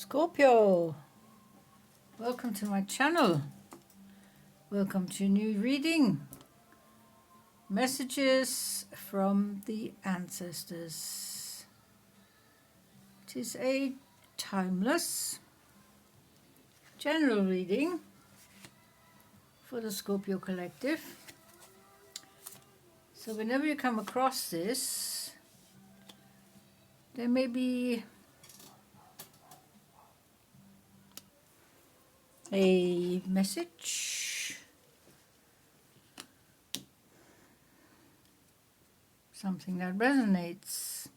Scorpio, welcome to my channel. Welcome to a new reading. Messages from the ancestors. It is a timeless general reading for the Scorpio collective. So whenever you come across this, there may be a message, something that resonates.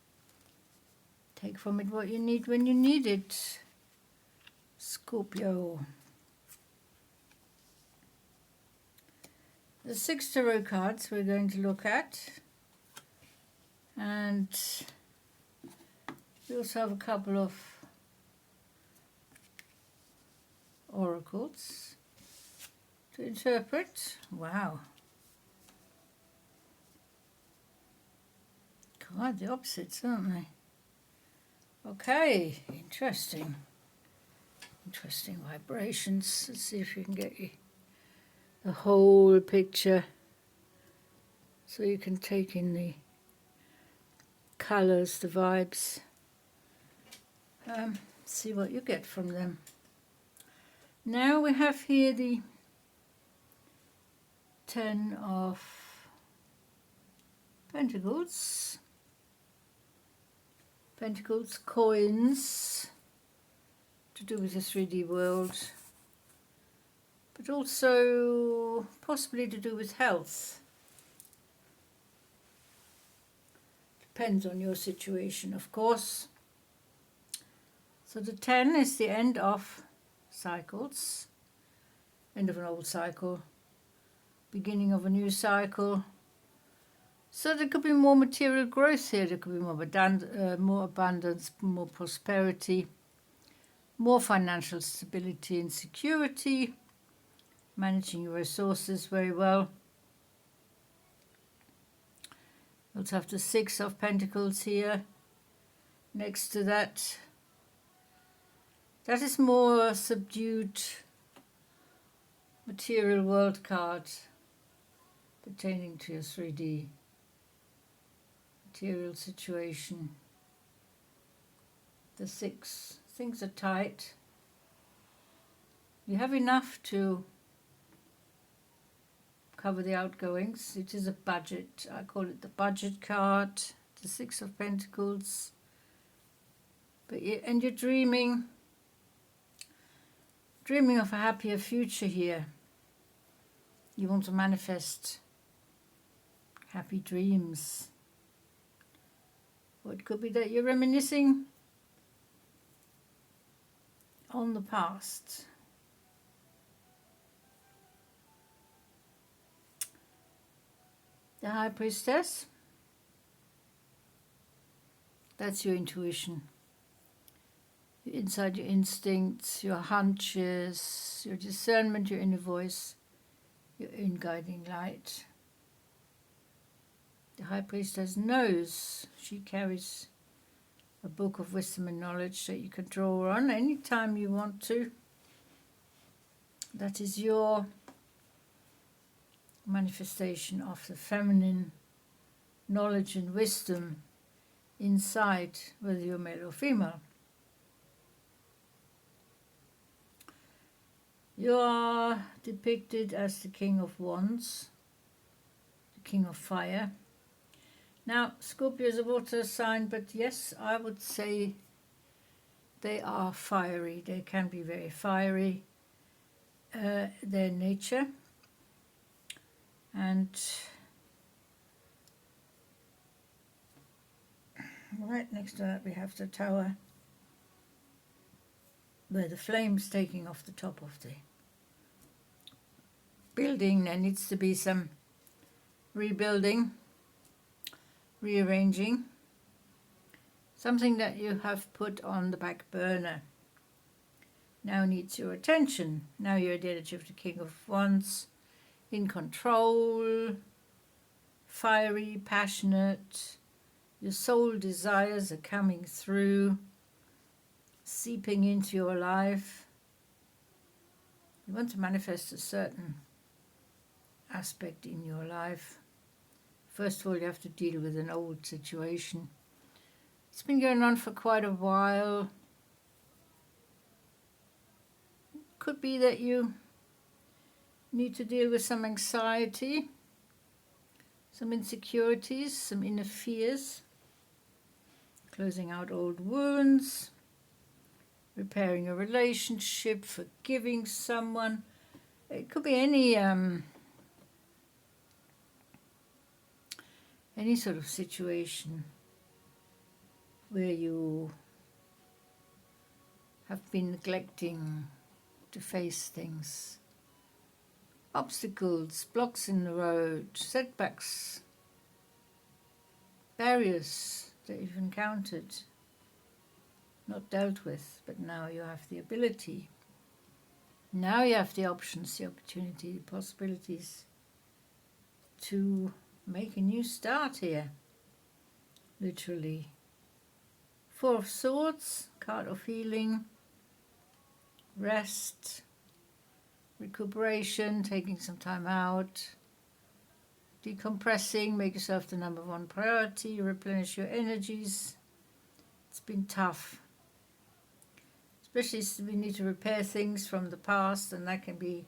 Take from it what you need when you need it, Scorpio. The 6 tarot cards we're going to look at, and we also have a couple of oracles to interpret. Wow. God, the opposites, aren't they? Okay, interesting. Interesting vibrations. Let's see if you can get the whole picture so you can take in the colours, the vibes. See what you get from them. Now we have here the 10 of Pentacles. Pentacles, coins, to do with the 3D world, but also possibly to do with health. Depends on your situation, of course. So the 10 is the end of cycles, end of an old cycle, beginning of a new cycle. So there could be more material growth here, there could be more abundance, more prosperity, more financial stability and security, managing your resources very well. We also have the 6 of Pentacles here. Next to that, that is more subdued material world card pertaining to your 3D material situation. The 6, things are tight. You have enough to cover the outgoings. It is a budget. I call it the budget card, the 6 of Pentacles. But you're dreaming of a happier future here. You want to manifest happy dreams. Or it could be that you're reminiscing on the past. The High Priestess, that's your intuition. Your inside, your instincts, your hunches, your discernment, your inner voice, your own guiding light. The High Priestess knows. She carries a book of wisdom and knowledge that you can draw on anytime you want to. That is your manifestation of the feminine knowledge and wisdom inside, whether you're male or female. You are depicted as the King of Wands, the King of Fire. Now, Scorpio is a water sign, but yes, I would say they are fiery. They can be very fiery, their nature. And right next to that we have the Tower, where the flame's taking off the top of the building. There needs to be some rebuilding, rearranging, something that you have put on the back burner now needs your attention. Now you're the energy of the King of Wands, in control, fiery, passionate. Your soul desires are coming through, seeping into your life. You want to manifest a certain aspect in your life. First of all, you have to deal with an old situation. It's been going on for quite a while. Could be that you need to deal with some anxiety, some insecurities, some inner fears, closing out old wounds, repairing a relationship, forgiving someone. It could be any sort of situation where you have been neglecting to face things. Obstacles, blocks in the road, setbacks, barriers that you've encountered, not dealt with, but now you have the ability. Now you have the options, the opportunity, the possibilities to make a new start here, literally. Four of Swords, card of healing, rest, recuperation, taking some time out, decompressing, make yourself the number one priority, replenish your energies. It's been tough. Especially we need to repair things from the past, and that can be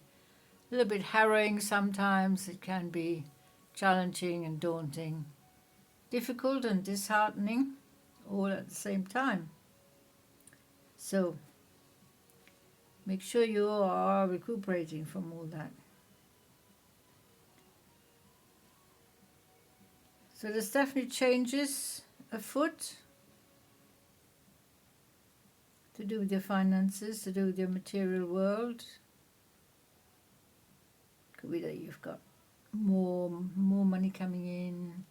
a little bit harrowing sometimes. It can be challenging and daunting, difficult and disheartening, all at the same time. So make sure you are recuperating from all that. So there's definitely changes afoot to do with your finances, to do with your material world. Could be that you've got more money coming in.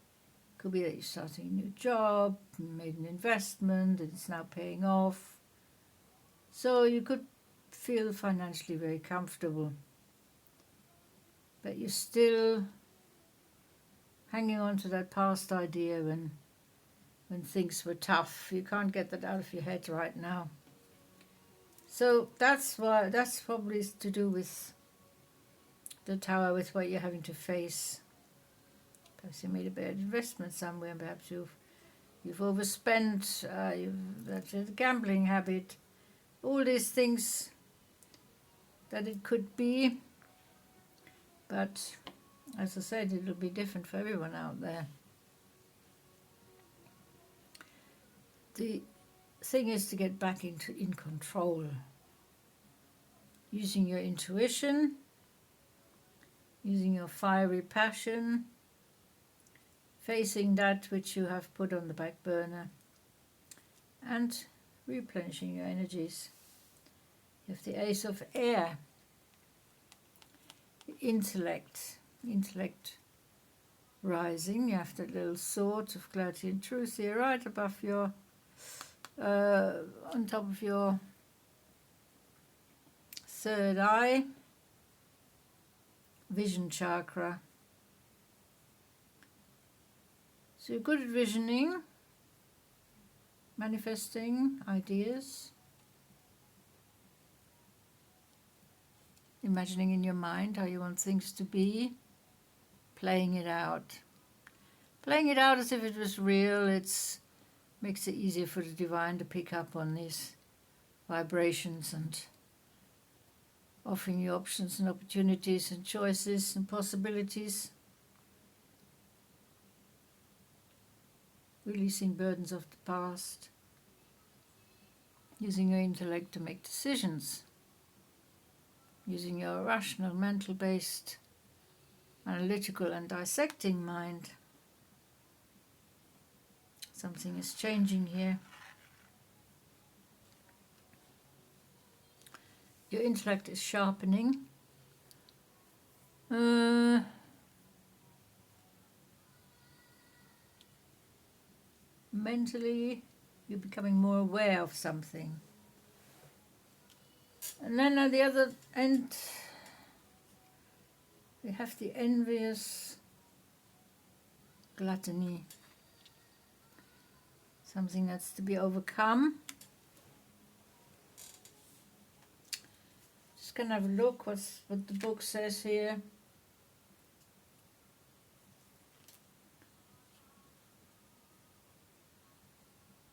Could be that you're starting a new job, made an investment, and it's now paying off. So you could feel financially very comfortable, but you're still hanging on to that past idea when things were tough. You can't get that out of your head right now. So that's probably to do with the Tower, with what you're having to face. Perhaps you made a bad investment somewhere, perhaps you've overspent, that's a gambling habit, all these things that it could be. But as I said, it'll be different for everyone out there. The thing is to get back in control, using your intuition, using your fiery passion, facing that which you have put on the back burner, and replenishing your energies. You have the Ace of Air, intellect rising. You have that little sword of clarity and truth here, right above your, on top of your third eye, vision chakra. So you're good at visioning, manifesting ideas, imagining in your mind how you want things to be, playing it out as if it was real. It makes it easier for the divine to pick up on these vibrations and offering you options and opportunities and choices and possibilities. Releasing burdens of the past, using your intellect to make decisions, using your rational, mental-based, analytical and dissecting mind. Something is changing here. Your intellect is sharpening. Mentally, you're becoming more aware of something. And then at the other end, we have the envious gluttony. Something that's to be overcome. going to have a look what the book says here.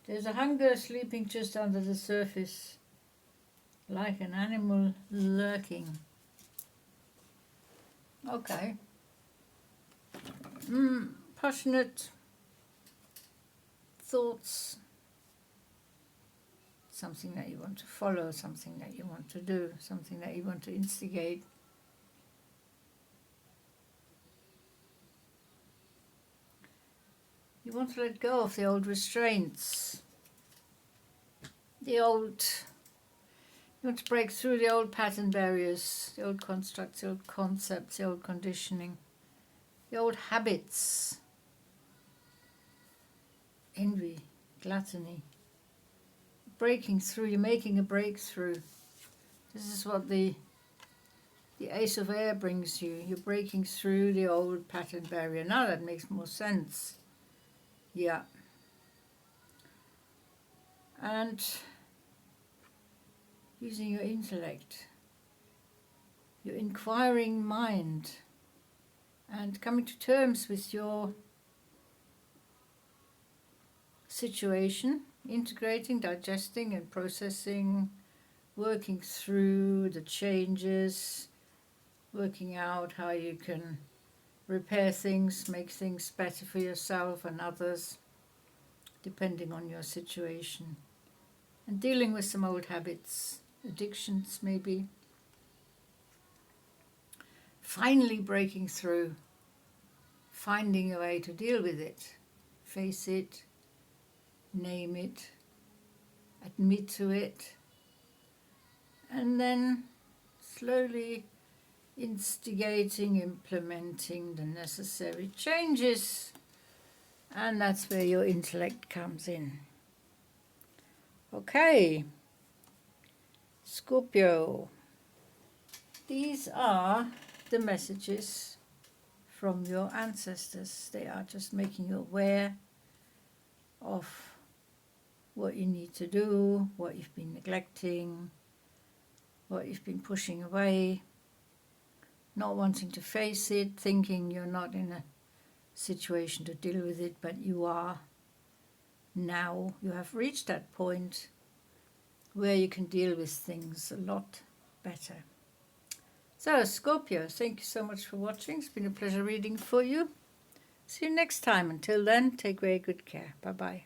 There's a hunger sleeping just under the surface, like an animal lurking. Okay. Passionate thoughts. Something that you want to follow, something that you want to do, something that you want to instigate. You want to let go of the old restraints. You want to break through the old pattern barriers, the old constructs, the old concepts, the old conditioning, the old habits. Envy, gluttony. Breaking through, you're making a breakthrough. This is what the Ace of Air brings you. You're breaking through the old pattern barrier. Now that makes more sense. Yeah. And using your intellect, your inquiring mind, and coming to terms with your situation, integrating, digesting and processing, working through the changes, working out how you can repair things, make things better for yourself and others, depending on your situation, and dealing with some old habits, addictions maybe. Finally breaking through, finding a way to deal with it, face it, name it, admit to it, and then slowly instigating, implementing the necessary changes, and that's where your intellect comes in. Okay, Scorpio, these are the messages from your ancestors. They are just making you aware of what you need to do, what you've been neglecting, what you've been pushing away, not wanting to face it, thinking you're not in a situation to deal with it, but you are. Now you have reached that point where you can deal with things a lot better. So, Scorpio, thank you so much for watching. It's been a pleasure reading for you. See you next time. Until then, take very good care. Bye-bye.